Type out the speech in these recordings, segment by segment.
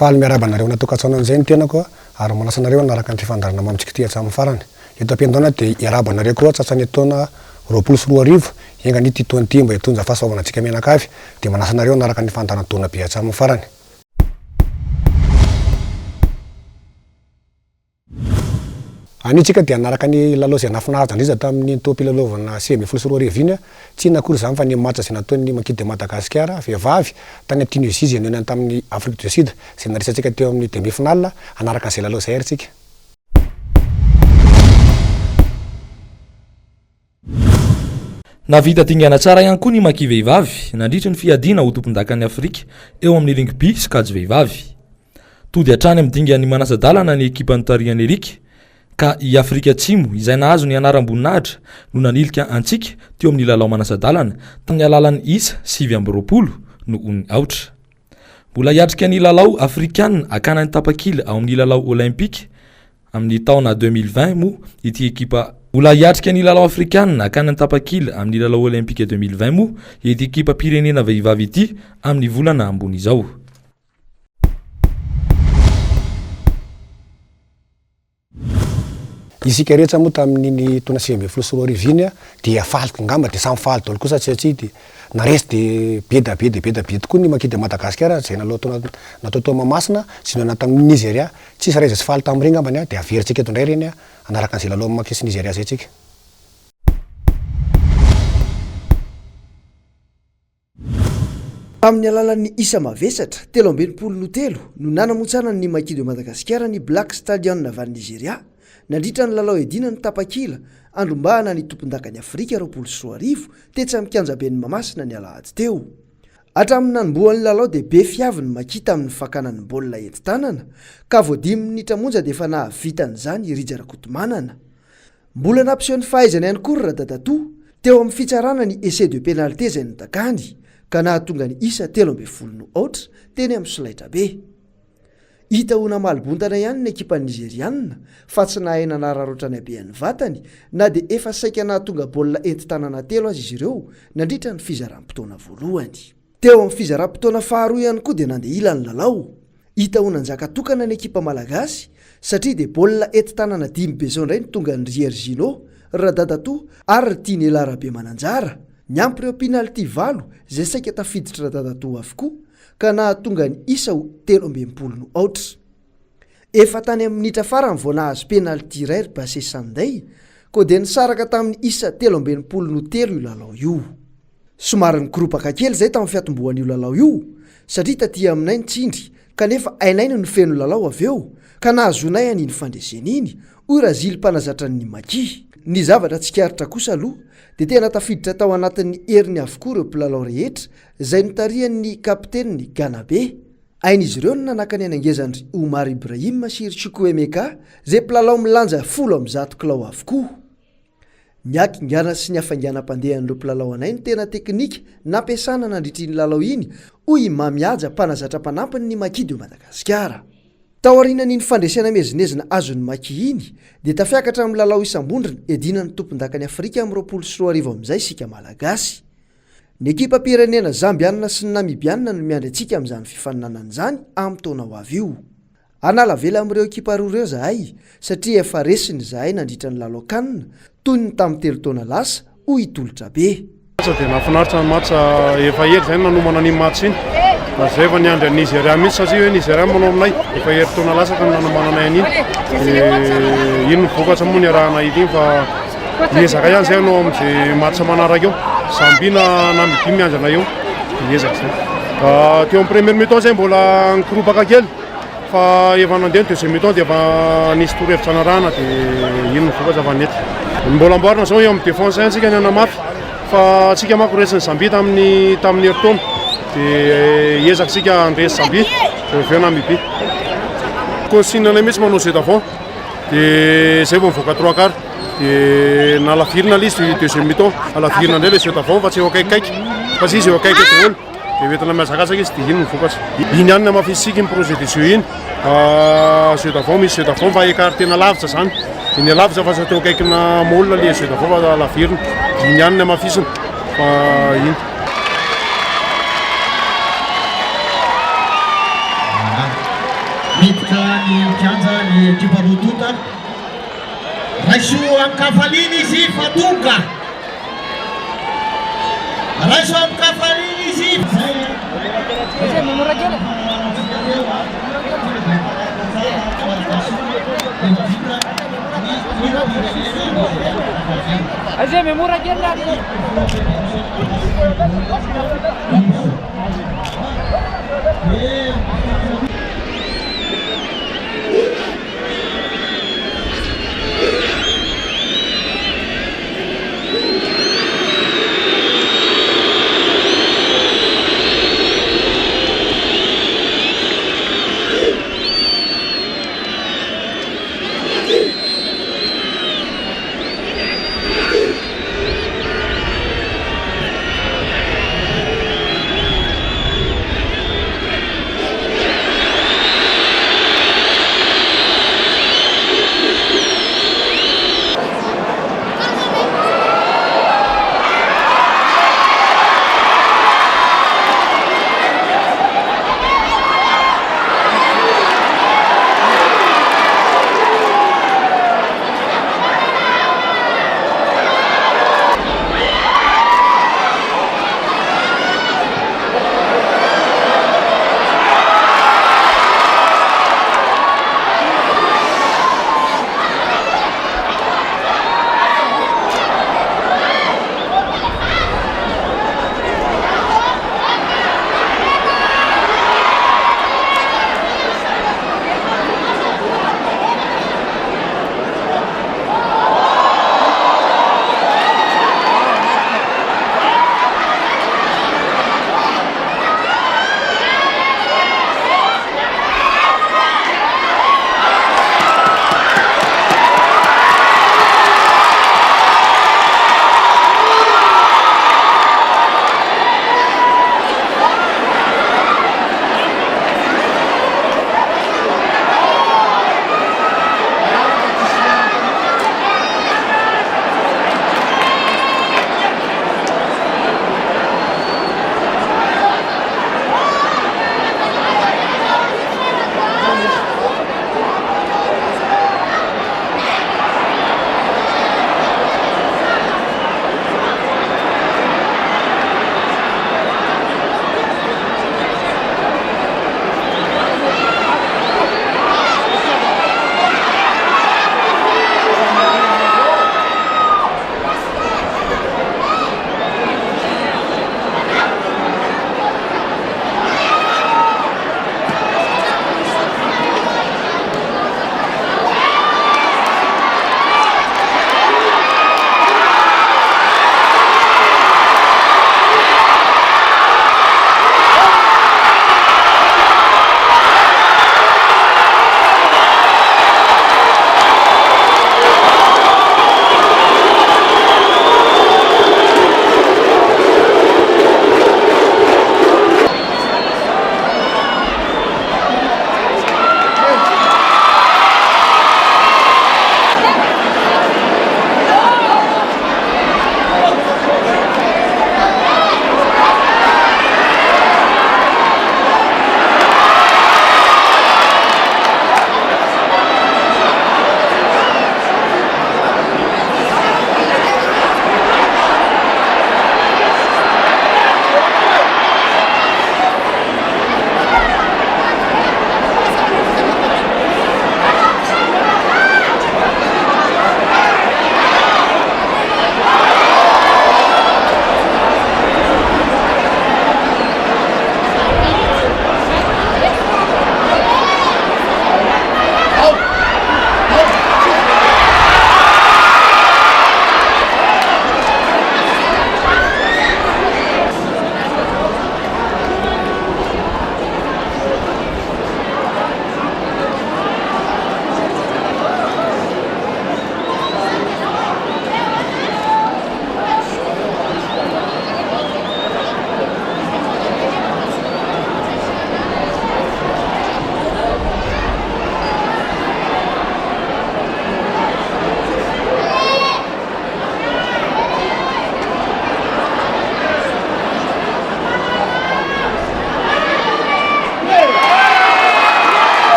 Faly miaraba anareo natokatsaona an'izay ny tenako ary manasa anareo anaraka ny fifandarana mamitsika ty hatramin'ny farany. Eto am-piandohana dia iaraba anareo koa tsatsany taona 24 enga ny ty taona ty mba hitonja fahasoavana antsika menakavy dia manasa anareo anaraka ny fandaran-taona be hatramin'ny farany. Anitsika dia anaraka ny lalao izay nafinaritra indrindra tamin'ny toam-pilalaovana 2024 iny tsy inakory izany fa ny match izay nataon'ny makidy Madagasikara vehivavy tany Tunisie izay nihaonany tamin'ny Afrique du Sud izay naresantsika teo amin'ny demi-finale anaraka an'izay lalao izay aritsika. Navita dingana tsara ihany koa ny maki vehivavy nandritra ny fiadiana ho tompon-dakan'ny Afrika eo amin'ny rugby sy kajy vehivavy. Tody hatrany amin'ny dingan'ny manasa-dalana ny ekipan'ny Tari Amerika ka i Afrika Atsimo izay nahazo ny anaram-boninahitra no nanilika antsika teo amin'ny lalao manasa-dalana tamin'ny alalan'ny isa 7 no ony aotra. Mbola hiatrika ny lalao afrikanina akana ny tapakila ao amin'ny lalao olimpika amin'ny taona 2020 mo ity ekipa. Mbola hiatrika ny lalao afrikanina akana ny tapakila amin'ny lalao olimpika 2020 mo ity ekipa pirenena vehivavy ity amin'ny volana ambony izao. Isika rehetra moa tamin'ny taona 2024 iny dia faliky ngamba dia samy faly daholo kosa tsy dia naresy dia be tokoa ny makidy Madagasikara izay natao tao Mahamasina sy nihaonana tamin'ny Nigeria tsisy raha izay tsy faly tamin'ireny ngambany dia averintsika eto indray ireny anaraka an'izay lalao makisy Nigeria izay tsika. Amin'ny alalan'ny isa mavesatra 23 no nanamotsana ny makidy Madagasikara ny Black Stallion avy Nigeria nandritra ny lalao edina ny tapakila andrombahana ny tompon-dakany Afrika 24 tetsa mikanjaben'ny Mahamasina ny alahady teo. Hatramin'ny nanombohan'ny lalao dia be fiavy ny makita amin'ny fakanan'ny baolina enti-tanana ka vo 10 minitra monja dia efa nahavitan'izany Rija Rakotomanana. Mbola nampiseho ny fahaizany ihany koa Radadatoa teo amin'ny fitsarana ny essai de pénalité izay nodakany ka nahatonga ny isa 13 teny amin'ny solaitra be. Hita ho namalibondana ihany ny ekipa nigerianina fa tsy nahena nararotra ny habehan'ny vatany na dia efa saika nahatonga baolina enti-tanana 3 azy izy ireo nandritra ny fizaram-potoana voalohany. Teo amin'ny fizaram-potoana faharoa ihany koa dia nandeha ilany lalao. Hita ho nanjaka tokana ny ekipa malagasy satria dia baolina enti-tanana 5 be zao indray ny tonga ny Riergino, Radadatoa ary Tiny Larabe Mananjara. Nyampy ireo penalty 7 izay saika tafiditra Radadatoa avokoa ka nahatonga ny isa ho 13 efa tany amin'ny minitra farany vao nahazo penalty iray Basé Sanday ko dia nisaraka tamin'ny isa 13 io lalao io. Somary nikoropaka kely izay tamin'ny fiatombohan'io lalao io satria taty aminay nitsindry kanefa ainay no feno lalao avy eo ka nahazonay an'iny fandresena iny hoy Razily mpanazatra ny maki. Ny zavatra tsikaritra kosa aloha dia tena tafiditra tao anatin'ny heriny avokoa ireo mpilalao rehetra izay notarian'ny kapteniny Ganabe. Ain'izy ireo no nanakany any angezandry Omar Ibrahim sy Chukwuemeka izay mpilalao milanja 10 kilao avokoa. Ny akingana sy ny hafainganam-pandehan'ireo mpilalao anay ny tena teknika nampiasana nandritry ny lalao iny hoy Mamiaja mpanazatra-panampiny ny makidy Madagasikara. Taorianan'iny fandresena mezinezina azon'ny maki iny dia tafiakatra amin'ny lalao isam-bondrina edina ny tompon-dakany Afrika amin'ny 24 amin'izay sika malagasy. Ny ekipa pirenena Zambianina sy ny Namibianina no miandry antsika amin'izany fifaninanana izany amin'ny taona ho avy io. Anala vela amin'ireo ekipa roa ireo zahay satria efa resiny zahay nandritra ny lalao kanina toy ny tamin'ny 3 taona lasa hoy Tolotra be. Dia nafinaritra ny match efa hery izay nanomana ny match iny. Zay efa niandry an'i Nigeria mihitsy satria hoe Nigeria manao aminay efa hery taona lasa ka nanamanana an'iny. Ino vokatra moa ny arahana ity fa niezaka ihany izay anao amin'izay match manaraka eo. Zambina Namibia mianjana eo. Niezaka izay. Teo amin'ny premier mi-temps izay mbola nikoropaka kely fa efa nandeha ny deuxième mi-temps dia efa nisy torohevitra narahana dia ino vokatra fa nety. Mbola amboarina zao eo amin'ny défense antsika ny anamafy fa tsika manko resiny Zambia tamin'ny heritaona dia hiezaka sika andresy Zambia avy eo Namibia. Consigne-nay mihitsy manao jeu d'avant dia zay vao mivoaka 3 quarts dia nalavirina ilay izy deuxième mi-temps alavirina indray ilay jeu d'avant fa tsy eo akaikikaiky fa tsy izy eo akaiky daholo dia entina mihazakazaka izy dia iny mivokatra. Iny ihany no mafisitsika ny projet de jeu iny jeu d'avant misy jeu d'avant mba écartena lavitra zany. Iny lavitra fa tsy teo akaikina molina ilay jeu d'avant fa alavirina. Iny ihany no mafisina fa iny. miditra ny kianja ny ekiparotota raiso amin'ny kafaliny izy fatonga raiso amin'ny kafaliny izy Aje memora kena.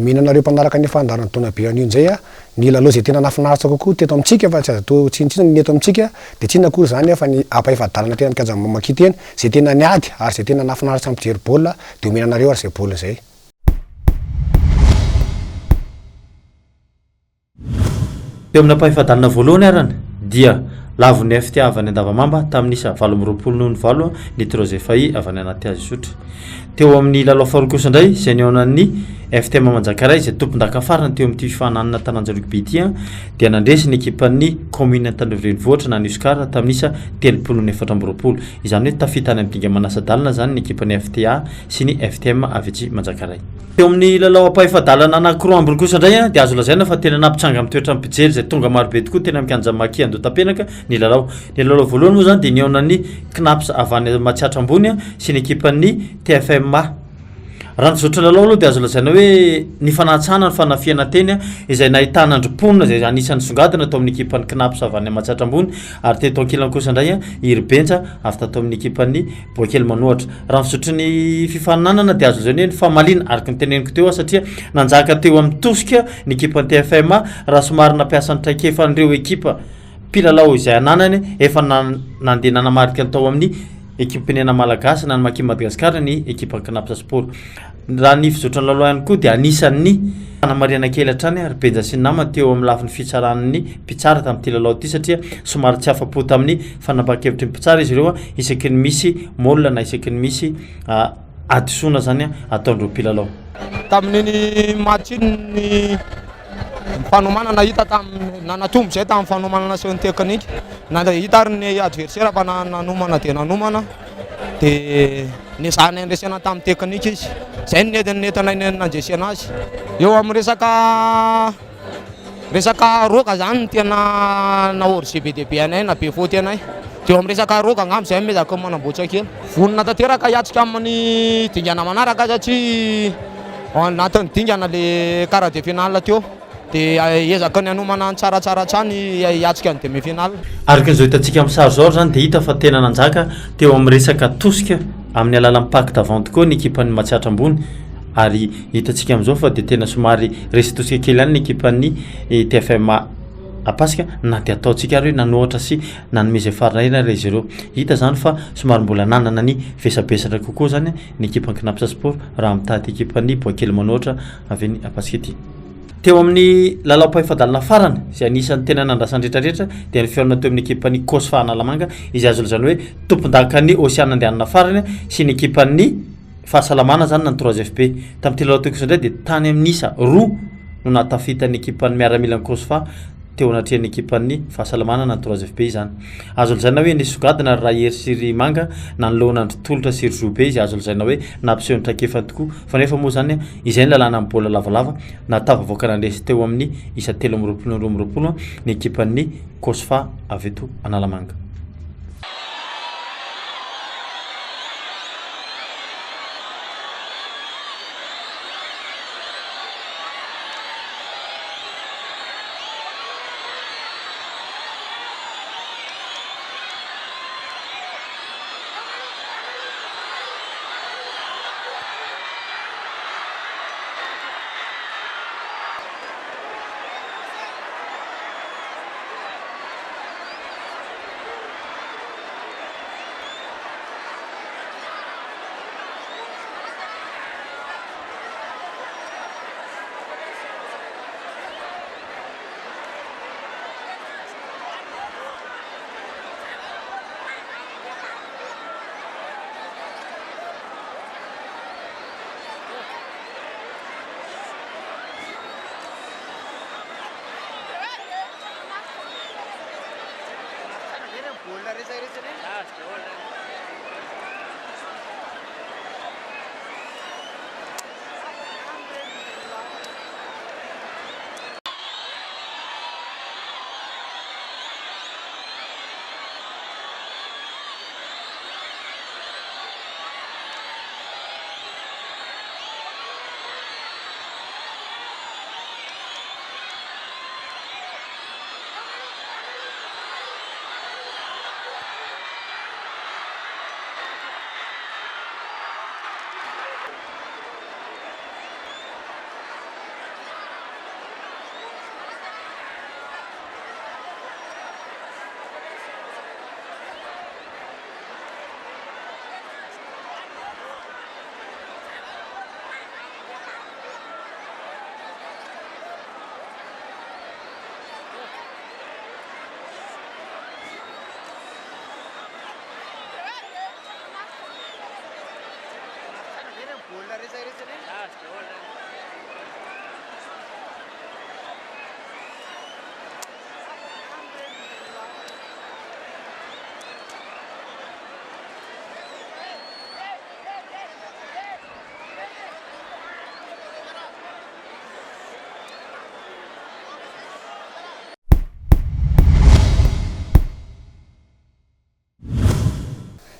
mihinanareo mpanaraka ny fandarana taona be anio nzay a ny lalao zay tena nafinaritra kokoa teto amintsika fa tsy azo tsinitsina ny eto amintsika de tsinona kory zany fa ny ampaefadalana tena mikajana mamaky teny zay tena niady ary zay tena nafinaritra ampijery baolina de omenanareo ary zay baolina zay. Teo amin'ny ampahefadalana voalohany arany dia lavon'ny FT avy any Andavamamba tamin'isa 7-9 ny Trozefai avy any anaty azy sotra. Teo amin'ny lalao faharoa kosa indray izay niaonan'ny FTM Manjakaray izay tompon-daka farany teo amin'ity fifananana tananja rugby ity dia nandresy ny ekipan'ny commune Antananarivohitra na Niskara tamin'isa 34. Izany hoe tafita any amin'ny dinga manasa-dalana zany ny ekipan'ny FTA sy ny FTM avy aty Manjakaray. Teo amin'ny lalao ampahefadalana anankiroa ambiny kosa indray dia azo lazaina fa tena napitranga amin'ny toetra mpijery izay tonga marobe tokoa tena mikanja maki andotam-penaka ny lalao. Ny lalao voalohany moa zany dia niaonan'ny Knaps avy any Matsiatra ambony sy ny ekipan'ny TFM. Raha nizotra lalao aloha dia azo lazaina hoe ny fanatsana ny fanafiana teny izay nahitana androm-ponina izay anisan'ny songadina atao amin'ny ekipan'ny Knaps avy any Matsiatra ambony ary teto ankilany kosa indray Irbenja avy tato amin'ny ekipan'ny Boakely Manohatra. Raha nisotry ny fifaninanana dia azo lazaina hoe ny famalina araka ny teneniko teo satria nanjaka teo amin'ny tosika ny ekipan'ny TFM raha somary nampiasa ny traikefan'ireo ekipa mpilalao izay ananany efa nandeha nanamarika tao amin'ny ekipinena malagasy na ny Maki Madagasikara ny ekipa Knaps Sport. Raha ny fizotra ny lalao ihany koa dia anisan'ny fanamariana kely hatrany ary Benja sy ny namany teo amin'ny lafin'ny fitsaran'ny mpitsara tamin'ity lalao ity satria somary tsy afa-po tamin'ny fanapakevitry ny mpitsara izy ireo isaky ny misy molina na isaky ny misy adisona zany ataon'ireo mpilalao. Tamin'ny match ny fanomanana hita tamin'ny nanatombo zay tamin'ny fanomanana sy ny teknika na hita ary ny adversaire fa nanomana dia nanomana dia nizany andresena tamin'ny teknika izy zay nentina nanjesena azy eo amin'ny resaka roka zany ny tena naorzy be dia be anay na be faute anay dia amin'ny resaka roka angamba zay mezaka manamboatra kely vonona tanteraka hiatsika amin'ny dingana manaraka satria anatin'ny dingana le quart de finale teo dia ezaka ny anomana ny tsaratsara trany hiatsika ny demi-finale. Araka an'izao hitantsika amin'ny sary zao zany dia hita fa tena nanjaka teo amin'ny resaka tosika amin'ny alalan'ny pacte avant koa ny ekipan'ny Matsiatra ambony ary hitantsika amin'izao fa dia tena somary resy tosika kely ihany ny ekipan'ny TFM apasika na dia ataontsika ary hoe nanohatra sy nanomeza farina ina izy ireo. Hita zany fa somary mbola nanana ny vesabesatra kokoa zany ny ekipan'ny Knaps Sport raha mitady ekipan'ny Boakely Manohatra avy ny apasika ity. Teo amin'ny lalao ampahefadalana farany izay anisan'ny tena nandrasany rehetrarehetra dia ny fihaonana teo amin'ny ekipan'ny Kosfa Analamanga izay azo lazaina hoe tompon-dakan'ny Oceana andehanana farany sy ny ekipan'ny Fahasalamana zany na ny 3FP. Tamin'ity lalao teo kosa indray dia tany amin'isa roa no natafitan'ny ekipan'ny miaramilan'ny Kosfa teo anatrehan'ny ekipan'ny Fahasalamana na ny 3FP zany. Azo lazaina hoe nisy sogadina raha hery sy ry manga na ny lohan'andro tolotra sy ry zobe izy azo lazaina hoe nampiseho ny traikefa tokoa fa nefa moa zany izay ny lalàna amin'ny baolina lavalava natavavoaka nandresy teo amin'ny isa 3-20 ny ekipan'ny Kosfa avy eto Analamanga.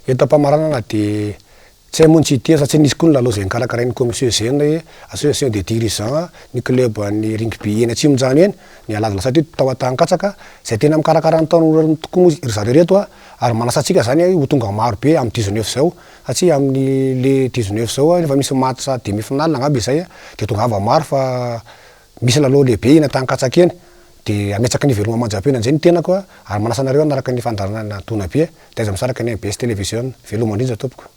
eto am-pamaranana de tsy hay moa tsy tia satria nisy koa ny lalao zay nikarakarainy commission jeune hoe association des dirigeants ny club ny rugby eny Atsimonjano eny ny alaza satria tao Atahankatsaka zay tena mikarakara ny taona tokoa moa ry zareo reto ary manasantsika zany ho tonga maro be amin'ny 19 zao satria amin'ny le 19 zao efa misy match demi-finale angamba izay de tongava maro fa misy lalao lehibe eny Atahankatsaka eny de ametsaka ny veloma manjapena an'izay ny tenako ary manasa anareo anaraka ny fandaharana tona be de aiza misaraka ny MBS télévision veloma indrindra tompoko.